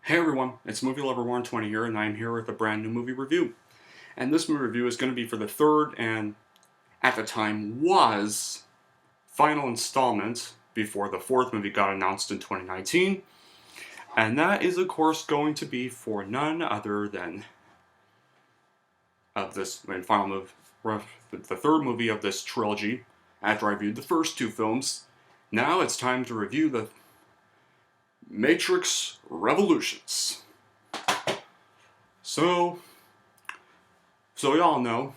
Hey everyone, it's Movie Lover 120 here, and I'm here with a brand new movie review. And this movie review is going to be for the third and, at the time, was final installment before the fourth movie got announced in 2019. And that is, of course, going to be for none other than of this final move, the third movie of this trilogy. After I reviewed the first two films, now it's time to review the Matrix Revolutions. So y'all know,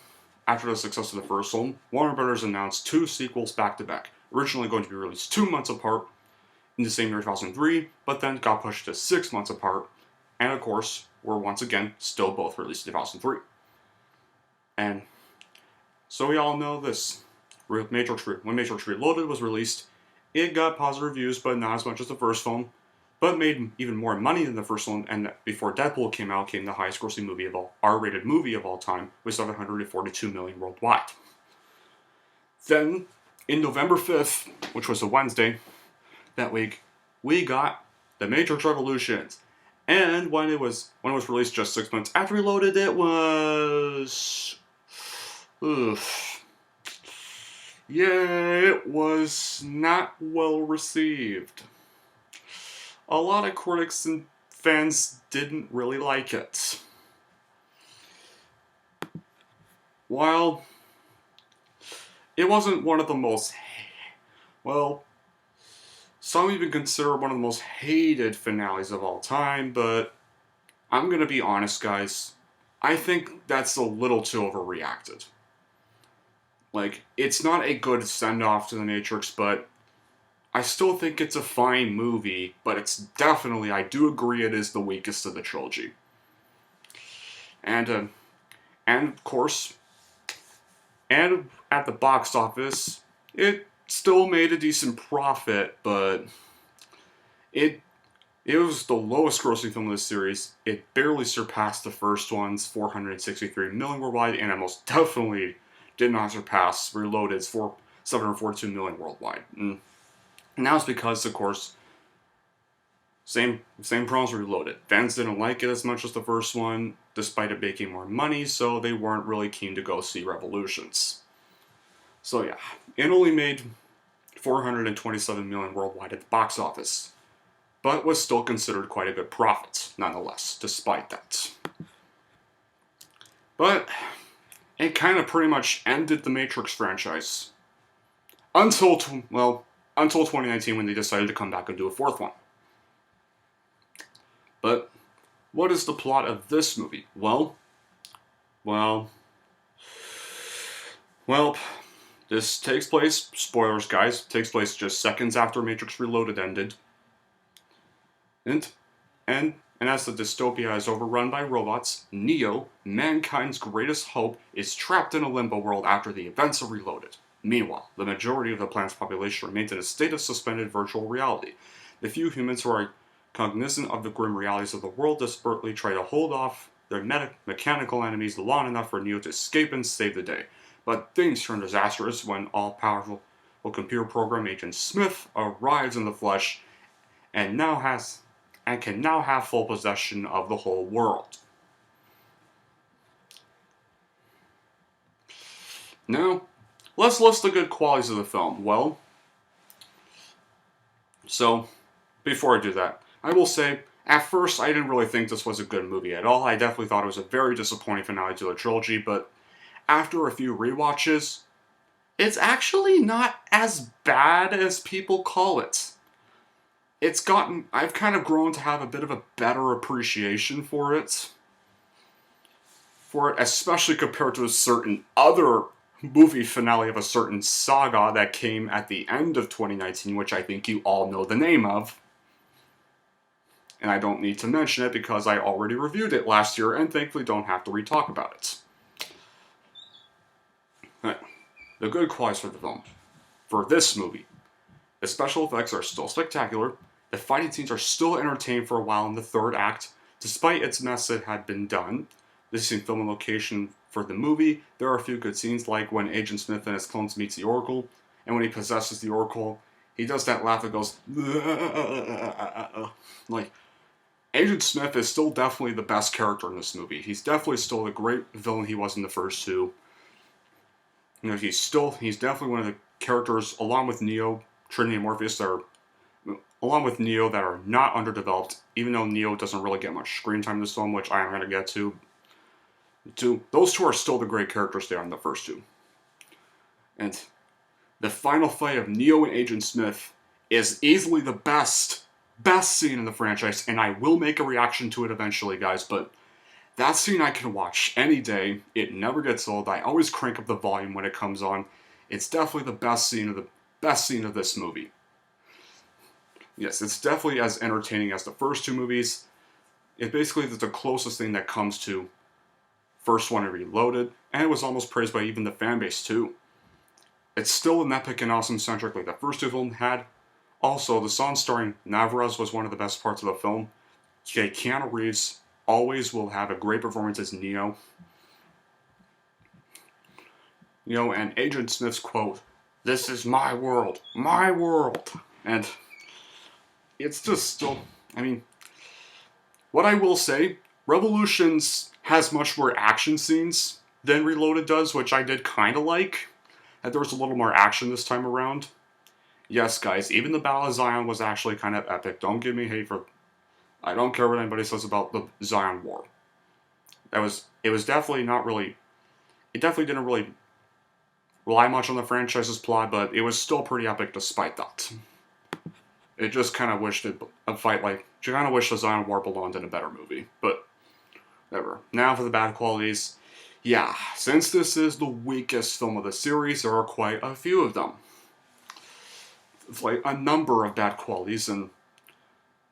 after the success of the first film, Warner Brothers announced two sequels back-to-back, originally going to be released 2 months apart in the same year 2003, but then got pushed to 6 months apart, and of course, were once again still both released in 2003. And so we all know this. When Matrix Reloaded was released, it got positive reviews, but not as much as the first film, but made even more money than the first one, and before Deadpool came out, came the highest grossing movie of all, R-rated movie of all time, with $742 million worldwide. Then, in November 5th, which was a Wednesday, that week, we got The Matrix Revolutions. And when it was released just 6 months after Reloaded, it was... Yeah, it was not well received. A lot of critics and fans didn't really like it. While it wasn't one of the most, some even consider one of the most hated finales of all time, but I'm gonna be honest, guys, I think that's a little too overreacted. Like, it's not a good send-off to The Matrix, but I still think it's a fine movie, but it's definitely, I do agree it is the weakest of the trilogy. And of course, and at the box office, it still made a decent profit, but it was the lowest grossing film of the series. It barely surpassed the first one's $463 million worldwide, and it most definitely did not surpass Reloaded's $742 million worldwide. And that was because, of course, same problems with Reloaded. Fans didn't like it as much as the first one, despite it making more money, so they weren't really keen to go see Revolutions. So yeah, it only made $427 million worldwide at the box office, but was still considered quite a good profit, nonetheless, despite that. But it kind of pretty much ended the Matrix franchise. Until 2019, when they decided to come back and do a fourth one. But what is the plot of this movie? Well, this takes place, spoilers guys, takes place just seconds after Matrix Reloaded ended. And as the dystopia is overrun by robots, Neo, mankind's greatest hope, is trapped in a limbo world after the events of Reloaded. Meanwhile, the majority of the planet's population remains in a state of suspended virtual reality. The few humans who are cognizant of the grim realities of the world desperately try to hold off their mechanical enemies long enough for Neo to escape and save the day. But things turn disastrous when all-powerful computer program Agent Smith arrives in the flesh and can now have full possession of the whole world. Now, let's list the good qualities of the film. Before I do that, I will say, at first I didn't really think this was a good movie at all. I definitely thought it was a very disappointing finale to the trilogy, but after a few rewatches, it's actually not as bad as people call it. I've kind of grown to have a bit of a better appreciation for it, especially compared to a certain other movie finale of a certain saga that came at the end of 2019, which I think you all know the name of. And I don't need to mention it because I already reviewed it last year and thankfully don't have to re-talk about it. Right. The good qualities for the film. For this movie, the special effects are still spectacular, the fighting scenes are still entertaining for a while in the third act, despite its mess that had been done. This is film and location for the movie. There are a few good scenes, like when Agent Smith and his clones meets the Oracle, and when he possesses the Oracle, he does that laugh that goes, like, Agent Smith is still definitely the best character in this movie. He's definitely still the great villain he was in the first two. You know, he's definitely one of the characters, along with Neo, Trinity, and Morpheus, along with Neo, that are not underdeveloped. Even though Neo doesn't really get much screen time in this film, which I am going to get to. Those two are still the great characters they are in the first two. And the final fight of Neo and Agent Smith is easily the best scene in the franchise, and I will make a reaction to it eventually, guys, but that scene I can watch any day. It never gets old. I always crank up the volume when it comes on. It's definitely the best scene of this movie. Yes, it's definitely as entertaining as the first two movies. It basically is the closest thing that comes to first one and Reloaded, and it was almost praised by even the fanbase too. It's still an epic and awesome soundtrack like the first two films had. Also, the song starring Navarez was one of the best parts of the film. Keanu Reeves always will have a great performance as Neo. You know, and Agent Smith's quote, "This is my world, my world." And it's just still, I mean, what I will say, Revolutions has much more action scenes than Reloaded does, which I did kind of like. That there was a little more action this time around. Yes, guys, even the Battle of Zion was actually kind of epic. Don't give me hate for... I don't care what anybody says about the Zion War. It was definitely not really... It definitely didn't really rely much on the franchise's plot, but it was still pretty epic despite that. It just kind of wished a fight like... You kind of wish the Zion War belonged in a better movie, but... Whatever. Now for the bad qualities. Yeah, since this is the weakest film of the series, there are quite a few of them. It's like a number of bad qualities, and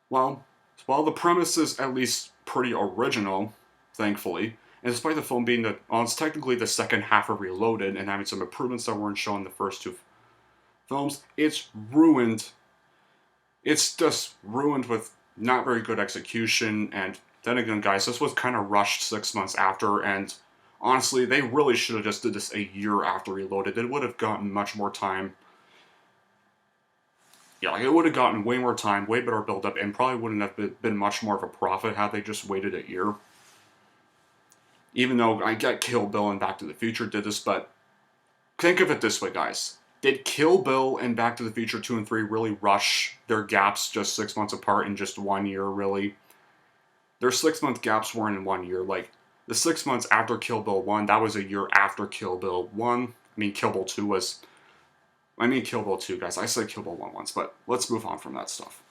well, while the premise is at least pretty original, thankfully, and despite the film being it's technically the second half of Reloaded and having some improvements that weren't shown in the first two films, it's ruined. It's just ruined with not very good execution, and then again, guys, this was kind of rushed 6 months after, and honestly, they really should have just did this a year after Reloaded. It would have gotten much more time. Yeah, like it would have gotten way more time, way better build up, and probably wouldn't have been much more of a profit had they just waited a year. Even though I get Kill Bill and Back to the Future did this, but think of it this way, guys. Did Kill Bill and Back to the Future 2 and 3 really rush their gaps just 6 months apart in just 1 year, really? Their 6 month gaps weren't in 1 year. Like, the 6 months after Kill Bill 1, that was a year after Kill Bill 1. I mean, Kill Bill 2 was... Kill Bill 2, guys. I said Kill Bill 1 once, but let's move on from that stuff.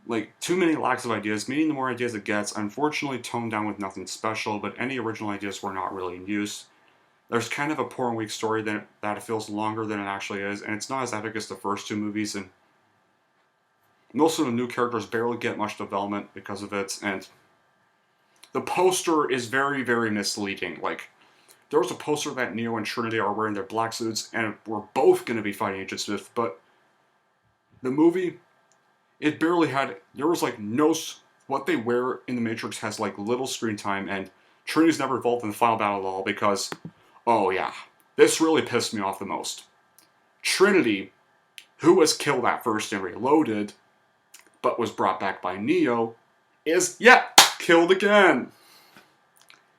Like, too many lacks of ideas, meaning the more ideas it gets, unfortunately toned down with nothing special, but any original ideas were not really in use. There's kind of a poor and weak story that feels longer than it actually is, and it's not as epic as the first two movies, and most of the new characters barely get much development because of it, and the poster is very, very misleading. Like, there was a poster that Neo and Trinity are wearing their black suits, and we're both going to be fighting Agent Smith, but the movie, it barely had, there was like no, what they wear in the Matrix has like little screen time, and Trinity's never involved in the final battle at all because, oh yeah, this really pissed me off the most. Trinity, who was killed at first in Reloaded, but was brought back by Neo, is, killed again.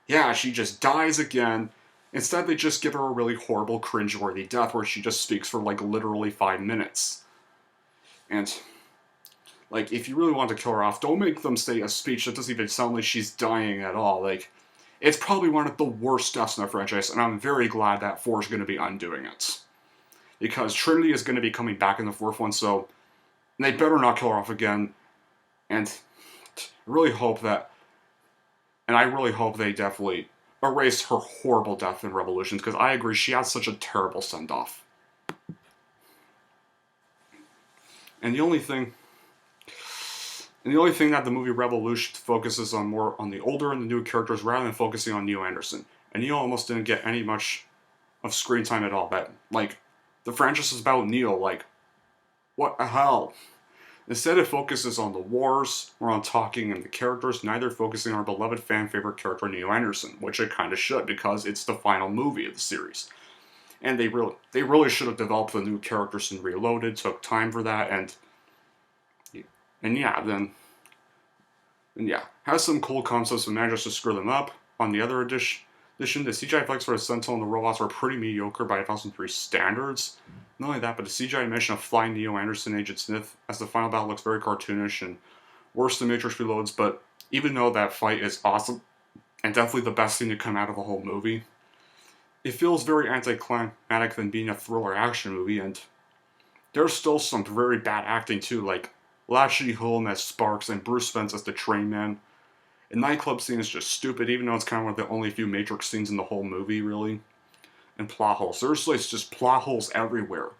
Yeah, she just dies again. Instead, they just give her a really horrible, cringeworthy death where she just speaks for like literally 5 minutes. And, like, if you really want to kill her off, don't make them say a speech that doesn't even sound like she's dying at all. Like, it's probably one of the worst deaths in the franchise, and I'm very glad that 4 is going to be undoing it. Because Trinity is going to be coming back in the 4th one, so they better not kill her off again. And I really hope they definitely erase her horrible death in Revolutions, because I agree, she had such a terrible send-off. And the only thing that the movie Revolution focuses on more on the older and the new characters rather than focusing on Neo Anderson. And Neo almost didn't get any much of screen time at all. That, like, the franchise is about Neo, like, what the hell? Instead, it focuses on the wars, or on talking and the characters, neither focusing on our beloved fan-favorite character Neo Anderson, which it kind of should, because it's the final movie of the series. And they really should have developed the new characters in Reloaded, took time for that, and yeah, then And yeah, has some cool concepts but manages to screw them up. On the other edition, the CGI effects for the Sentinel and the robots were pretty mediocre by 2003 standards. Not only that, but the CGI animation of flying Neo, Anderson, and Agent Smith as the final battle looks very cartoonish and worse than Matrix Reloads, but even though that fight is awesome and definitely the best thing to come out of the whole movie, it feels very anticlimactic than being a thriller action movie, and there's still some very bad acting too, like Lashley Hulme as Sparks and Bruce Spence as the train man. The nightclub scene is just stupid, even though it's kind of one of the only few Matrix scenes in the whole movie, really. And plot holes. Seriously, it's just plot holes everywhere.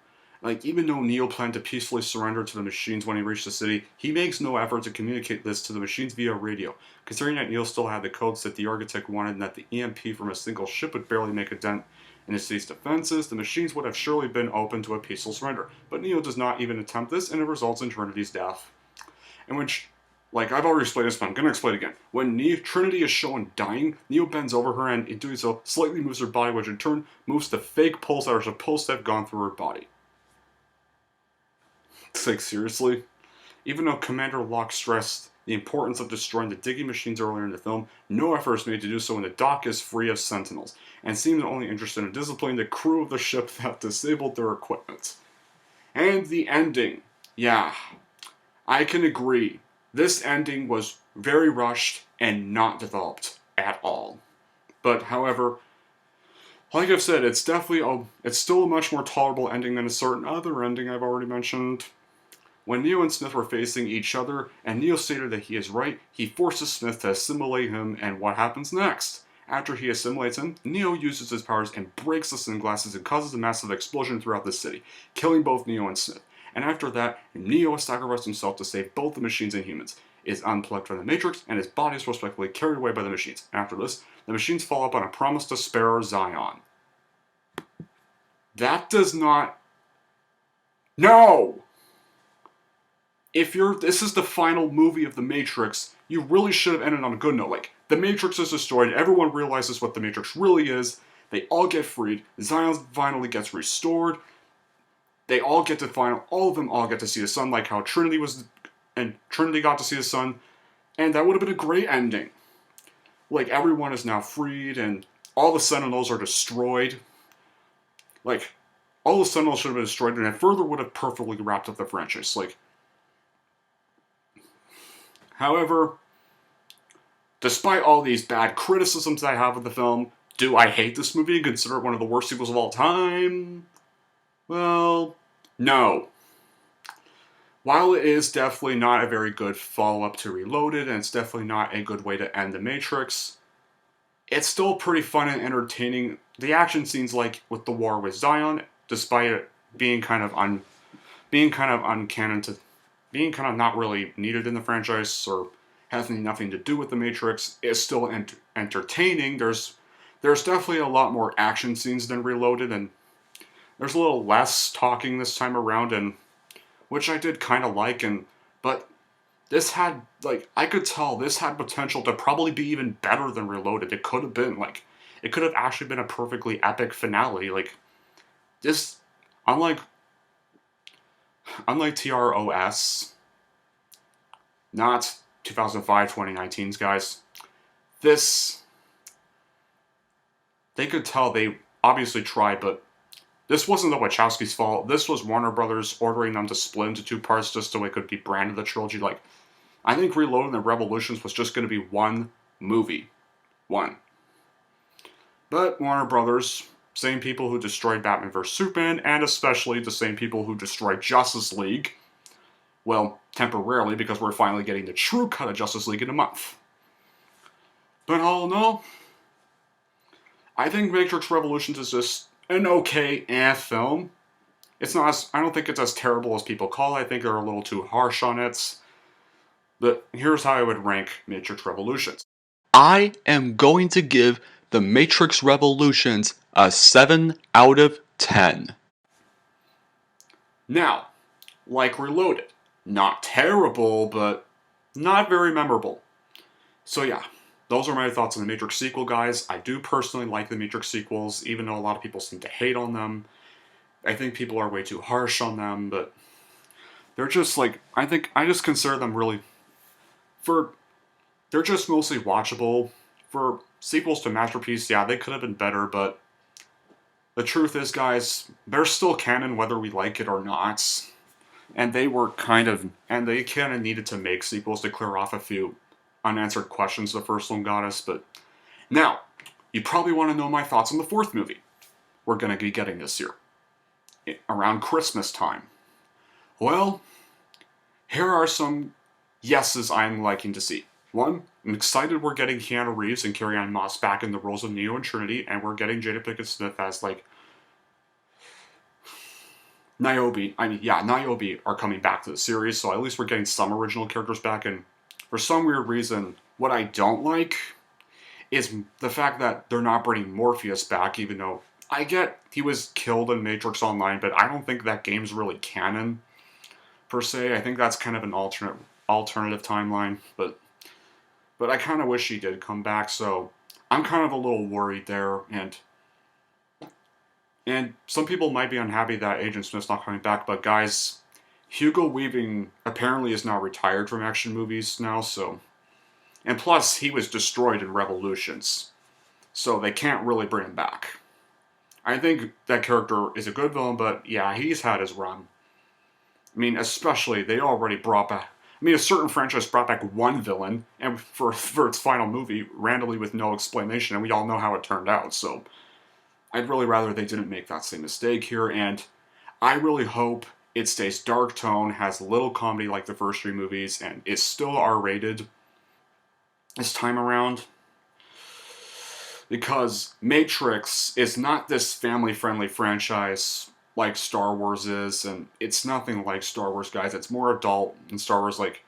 Like, even though Neo planned to peacefully surrender to the machines when he reached the city, he makes no effort to communicate this to the machines via radio, considering that Neo still had the codes that the architect wanted and that the EMP from a single ship would barely make a dent in the city's defenses. The machines would have surely been open to a peaceful surrender, but Neo does not even attempt this, and it results in Trinity's death. In which, like, I've already explained this, but I'm going to explain it again. When Trinity is shown dying, Neo bends over her and, in doing so, slightly moves her body, which in turn moves the fake pulse that are supposed to have gone through her body. It's like, seriously? Even though Commander Locke stressed the importance of destroying the digging machines earlier in the film, no effort is made to do so when the dock is free of sentinels, and seems only interested in disciplining the crew of the ship that disabled their equipment. And the ending. Yeah, I can agree. This ending was very rushed and not developed at all. But, however, like I've said, it's still a much more tolerable ending than a certain other ending I've already mentioned. When Neo and Smith were facing each other, and Neo stated that he is right, he forces Smith to assimilate him, and what happens next? After he assimilates him, Neo uses his powers and breaks the sunglasses and causes a massive explosion throughout the city, killing both Neo and Smith. And after that, Neo sacrificed himself to save both the machines and humans, is unplugged from the Matrix, and his body is respectively carried away by the machines. After this, the machines follow up on a promise to spare Zion. That does not... No! If this is the final movie of The Matrix, you really should have ended on a good note. Like, the Matrix is destroyed, everyone realizes what the Matrix really is, they all get freed, Zion finally gets restored, all of them all get to see the sun, like how Trinity got to see the sun, and that would have been a great ending. Like, everyone is now freed, and all the Sentinels are destroyed. Like, all the Sentinels should have been destroyed, and it further would have perfectly wrapped up the franchise. Like, however, despite all these bad criticisms I have of the film, do I hate this movie and consider it one of the worst sequels of all time? Well, no. While it is definitely not a very good follow-up to Reloaded, and it's definitely not a good way to end The Matrix, it's still pretty fun and entertaining. The action scenes, like with the war with Zion, despite it being kind of uncanon being kind of not really needed in the franchise or having nothing to do with The Matrix, is still entertaining. There's definitely a lot more action scenes than Reloaded, and there's a little less talking this time around, and which I did kind of like, but this had, like, I could tell this had potential to probably be even better than Reloaded. It could have been, like, it could have actually been a perfectly epic finale. Like, this, unlike TROS, not 2005, 2019's, guys, they could tell they obviously tried, but this wasn't the Wachowskis' fault. This was Warner Brothers ordering them to split into two parts just so it could be branded the trilogy. Like, I think Reloaded and Revolutions was just going to be one movie. One. But Warner Brothers, same people who destroyed Batman vs. Superman, and especially the same people who destroyed Justice League, well, temporarily, because we're finally getting the true cut of Justice League in a month. But all in all, I think Matrix Revolutions is just an okay film. It's not I don't think it's as terrible as people call it. I think they're a little too harsh on it. But here's how I would rank Matrix Revolutions. I am going to give The Matrix Revolutions a 7 out of 10. Now, like Reloaded, not terrible, but not very memorable. So yeah, those are my thoughts on the Matrix sequel, guys. I do personally like the Matrix sequels, even though a lot of people seem to hate on them. I think people are way too harsh on them, but they're just like, I just consider them really, for they're just mostly watchable. For sequels to Masterpiece, yeah, they could have been better, but the truth is, guys, they're still canon whether we like it or not. And they kind of needed to make sequels to clear off a few unanswered questions the first one got us. But now, you probably want to know my thoughts on the fourth movie we're going to be getting this year, around Christmas time. Well, here are some yeses I'm liking to see. One, I'm excited we're getting Keanu Reeves and Carrie-Anne Moss back in the roles of Neo and Trinity, and we're getting Jada Pinkett Smith as, like, Niobe. Niobe are coming back to the series, so at least we're getting some original characters back, and for some weird reason, what I don't like is the fact that they're not bringing Morpheus back, even though I get he was killed in Matrix Online, but I don't think that game's really canon, per se. I think that's kind of an alternative timeline, but I kind of wish he did come back, so I'm kind of a little worried there, and some people might be unhappy that Agent Smith's not coming back, but guys, Hugo Weaving apparently is now retired from action movies now, so... And plus, he was destroyed in Revolutions, so they can't really bring him back. I think that character is a good villain, but yeah, he's had his run. I mean, especially, they already brought back... I mean, a certain franchise brought back one villain, and for its final movie, randomly with no explanation, and we all know how it turned out, so... I'd really rather they didn't make that same mistake here, and I really hope it stays dark tone, has little comedy like the first three movies, and is still R-rated this time around. Because Matrix is not this family-friendly franchise like Star Wars is, and it's nothing like Star Wars, guys. It's more adult, and Star Wars, like,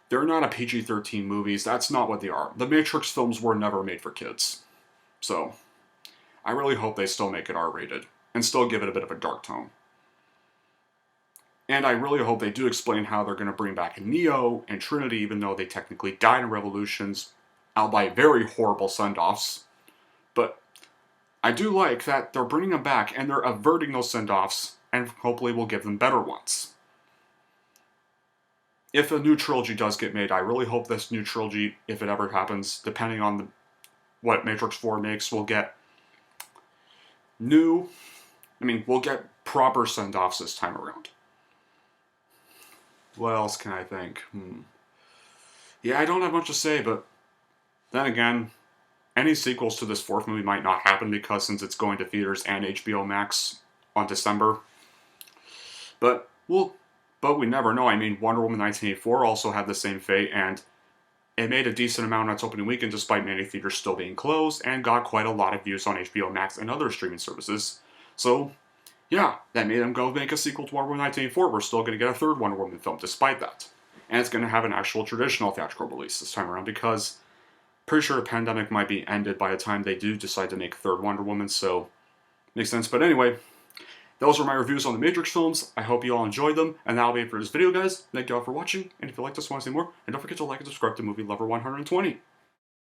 they're not a PG-13 movies. That's not what they are. The Matrix films were never made for kids. So... I really hope they still make it R-rated, and still give it a bit of a dark tone. And I really hope they do explain how they're going to bring back Neo and Trinity, even though they technically died in Revolutions, albeit very horrible send-offs. But I do like that they're bringing them back, and they're averting those send-offs, and hopefully we'll give them better ones. If a new trilogy does get made, I really hope this new trilogy, if it ever happens, depending on what Matrix 4 makes, will get we'll get proper send-offs this time around. What else can I think? Yeah, I don't have much to say, but then again, any sequels to this fourth movie might not happen because since it's going to theaters and HBO Max on December. But we never know. I mean, Wonder Woman 1984 also had the same fate, and it made a decent amount on its opening weekend despite many theaters still being closed, and got quite a lot of views on HBO Max and other streaming services. So, yeah, that made them go make a sequel to Wonder Woman 1984. We're still going to get a third Wonder Woman film despite that. And it's going to have an actual traditional theatrical release this time around because pretty sure the pandemic might be ended by the time they do decide to make a third Wonder Woman, so makes sense. But anyway, those were my reviews on the Matrix films. I hope you all enjoyed them, and that'll be it for this video, guys. Thank you all for watching, and if you like this, want to see more, and don't forget to like and subscribe to Movie Lover 120.